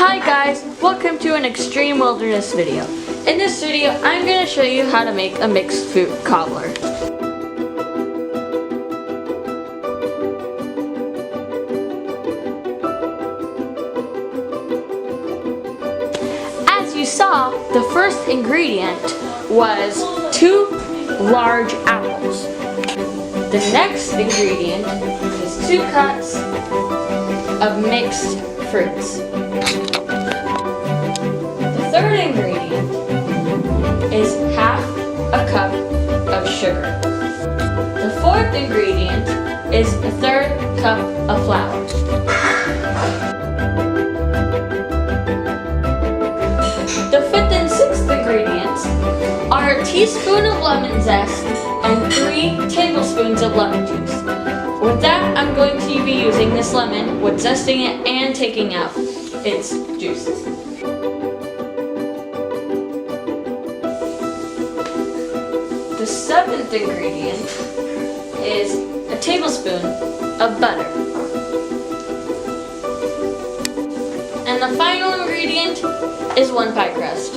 Hi guys, welcome to an extreme wilderness video. In this video, I'm going to show you how to make a mixed fruit cobbler. As you saw, the first ingredient was 2 large apples. The next ingredient is 2 cups of mixed fruits. The third ingredient is half a cup of sugar. The fourth ingredient is a third cup of flour. The fifth and sixth ingredients are a teaspoon of lemon zest and 3 tablespoons of lemon juice. With that, I'm going to be using this lemon with zesting it and taking out its juices. The seventh ingredient is a tablespoon of butter. And the final ingredient is 1 pie crust.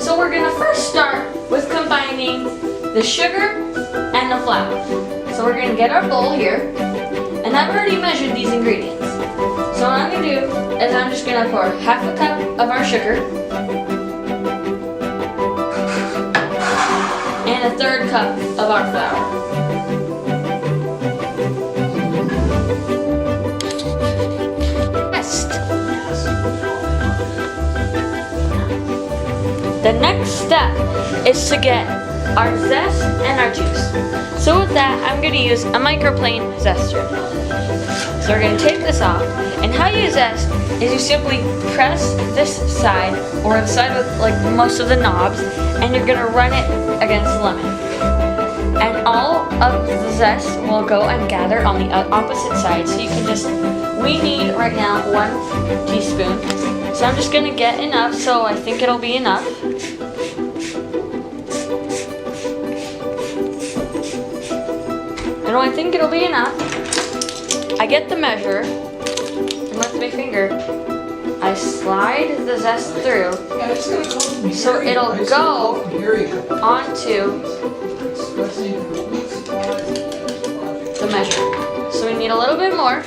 So we're going to first start with combining the sugar and the flour. So we're going to get our bowl here, and I've already measured these ingredients. So what I'm going to do is I'm just going to pour half a cup of our sugar and a third cup of our flour. The next step is to get our zest and our juice. So with that, I'm going to use a microplane zester. So we're going to take this off, and how you zest is you simply press this side or the side with like most of the knobs, and you're going to run it against the lemon. And all of the zest will go and gather on the opposite side. So you can just, we need right now 1 teaspoon. So I'm just going to get enough, so I think it'll be enough. And when I think it'll be enough, I get the measure, and with my finger, I slide the zest through, so it'll go onto the measure. So we need a little bit more,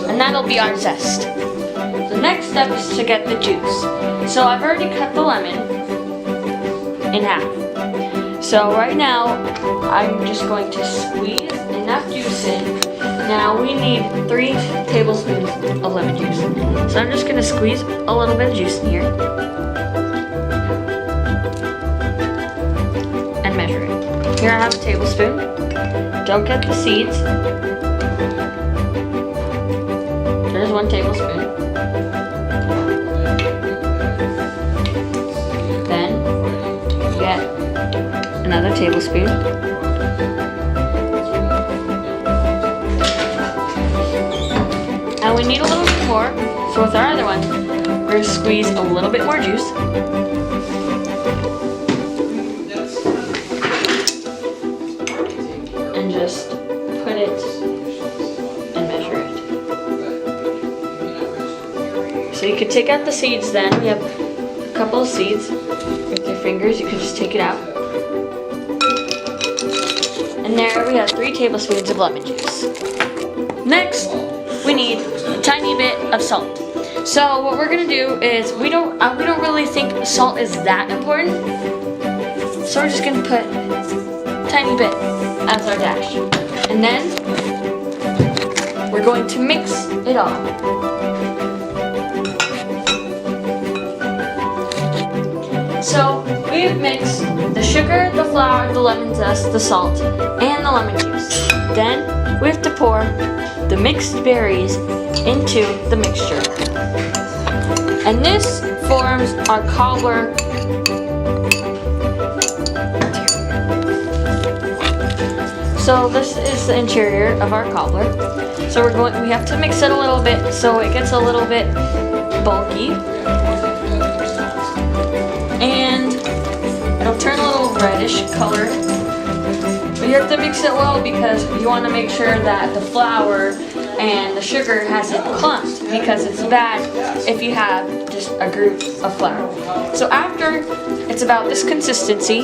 and that'll be our zest. The next step is to get the juice. So I've already cut the lemon in half. So right now, I'm just going to squeeze enough juice in. Now we need 3 tablespoons of lemon juice. So I'm just going to squeeze a little bit of juice in here and measure it. Here I have a tablespoon. Don't get the seeds. There's 1 tablespoon. Then get another tablespoon. And we need a little bit more, so with our other one, we're going to squeeze a little bit more juice. And just put it and measure it. So you could take out the seeds then. We have a couple of seeds. With your fingers, you can just take it out. And there we have 3 tablespoons of lemon juice. Next, we need a tiny bit of salt. So what we're gonna do is we don't really think salt is that important. So we're just gonna put a tiny bit as our dash, and then we're going to mix it all. So we've mixed the sugar, the flour, the lemon zest, the salt, and the lemon juice. Then we have to pour the mixed berries into the mixture. And this forms our cobbler. So this is the interior of our cobbler. So we have to mix it a little bit so it gets a little bit bulky. And it'll turn a little reddish color. You have to mix it well because you want to make sure that the flour and the sugar hasn't clumped, because it's bad if you have just a group of flour. So after it's about this consistency,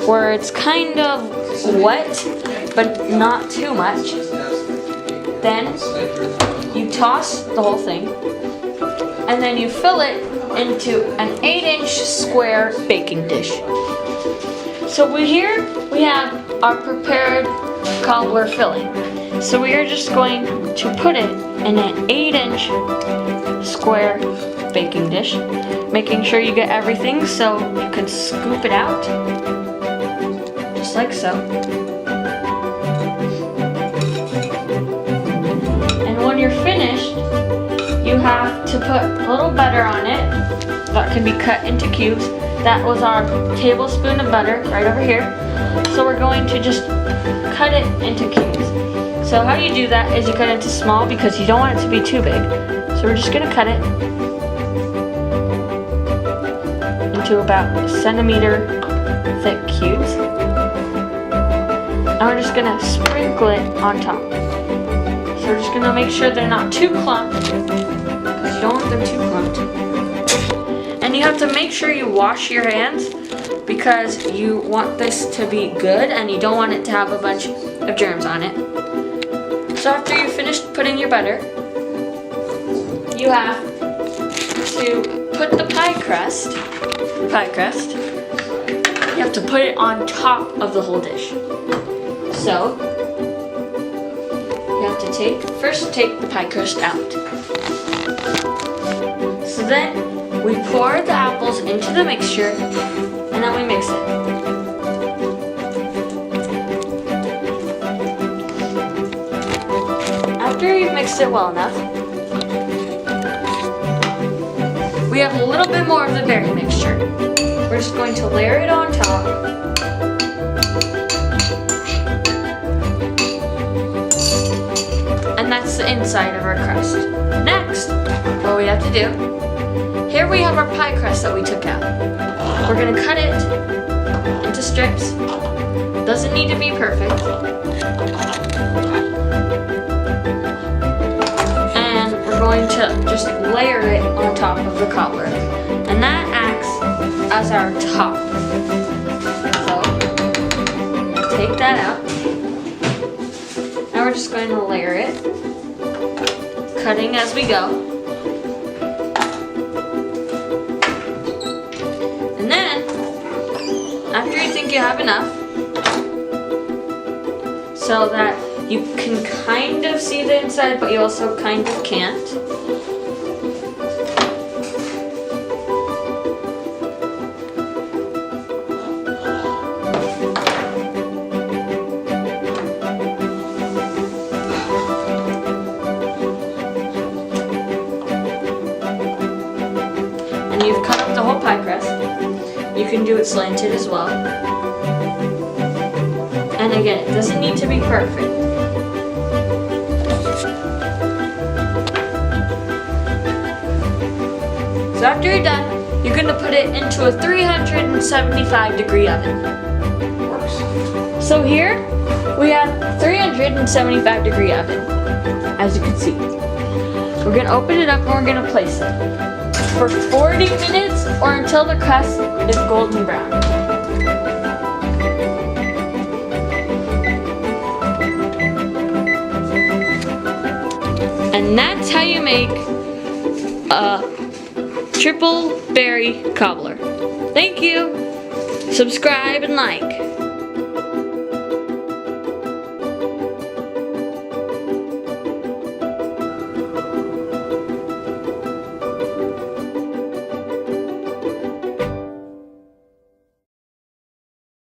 where it's kind of wet but not too much, then you toss the whole thing and then you fill it into an 8-inch square baking dish. So here we have our prepared cobbler filling. So we are just going to put it in an 8-inch square baking dish, making sure you get everything so you can scoop it out, just like so. And when you're finished, you have to put a little butter on it that can be cut into cubes. That was our tablespoon of butter right over here. So we're going to just cut it into cubes. So how you do that is you cut it into small because you don't want it to be too big. So we're just going to cut it into about 1 centimeter thick cubes. And we're just going to sprinkle it on top. So we're just going to make sure they're not too clumped, because you don't want them too clumped. And you have to make sure you wash your hands, because you want this to be good and you don't want it to have a bunch of germs on it. So after you've finished putting your butter, you have to put the pie crust, you have to put it on top of the whole dish. So you have to first take the pie crust out. So then we pour the apples into the mixture and then we mix it. After you've mixed it well enough, we have a little bit more of the berry mixture. We're just going to layer it on top. And that's the inside of our crust. Next, what we have to do, here we have our pie crust that we took out. We're going to cut it into strips. Doesn't need to be perfect. And we're going to just layer it on top of the cobbler. And that acts as our top. So, take that out. Now we're just going to layer it, cutting as we go. And then, after you think you have enough, so that you can kind of see the inside, but you also kind of can't, and you've cut up the whole pie crust. You can do it slanted as well. And again, it doesn't need to be perfect. So after you're done, you're going to put it into a 375-degree oven. So here, we have 375-degree oven, as you can see. We're going to open it up and we're going to place it for 40 minutes or until the crust is golden brown. And that's how you make a triple berry cobbler. Thank you. Subscribe and like.